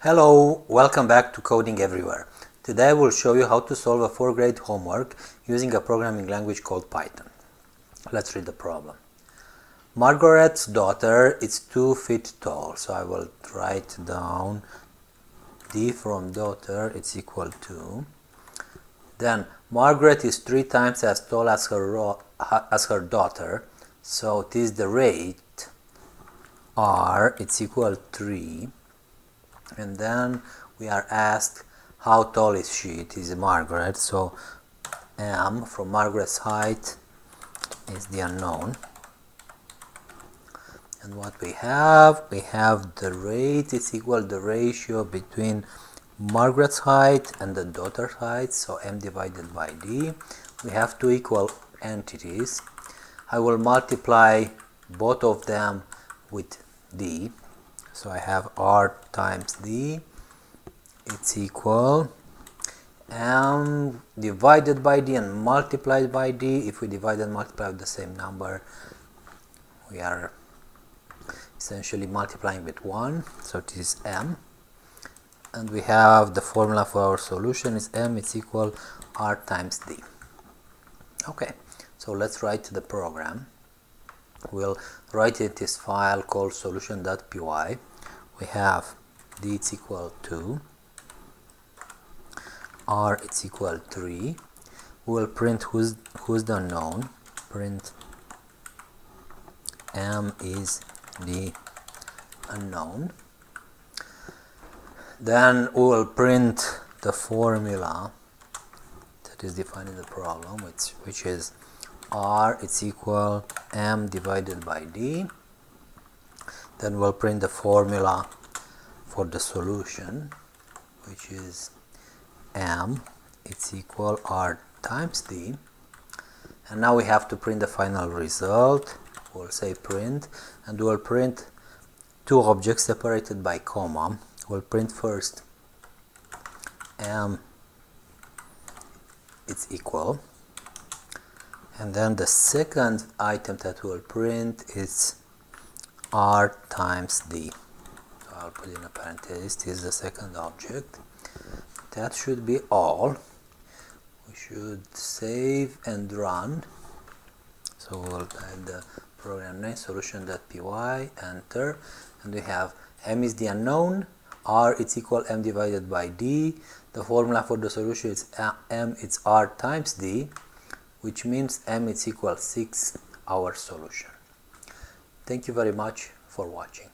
Hello, welcome back to Coding Everywhere. Today I will show you how to solve a 4th grade homework using a programming language called Python. Let's read the problem. Margaret's daughter is 2 feet tall, so I will write down d from daughter, it's equal to. Then Margaret is 3 times as tall as her daughter, so it is the rate r, it's equal 3. And then we are asked how tall is she. It is Margaret, so m from Margaret's height is the unknown. And what we have the rate is equal to the ratio between Margaret's height and the daughter's height, so m divided by d. We have two equal entities. I will multiply both of them with d. So I have r times d, it's equal m divided by d and multiplied by d. If we divide and multiply with the same number, we are essentially multiplying with 1, so it is m. And we have the formula for our solution is m is equal r times d. Okay, so let's write the program. We'll write it this file called solution.py. We have d is equal to r it's equal 3. We will print who's the unknown. Print m is the unknown. Then we will print the formula that is defined in the problem, which is r it's equal m divided by d. Then we'll print the formula for the solution, which is m it's equal r times d. And now we have to print the final result. We'll say print, and we'll print two objects separated by comma. We'll print first m it's equal, and then the second item that we'll print is r times d. So I'll put in a parenthesis, this is the second object. That should be all. We should save and run. So we'll type the program name solution.py, enter, and we have m is the unknown, r it's equal m divided by d. The formula for the solution is m it's r times d, which means m is equal 6, our solution. Thank you very much for watching.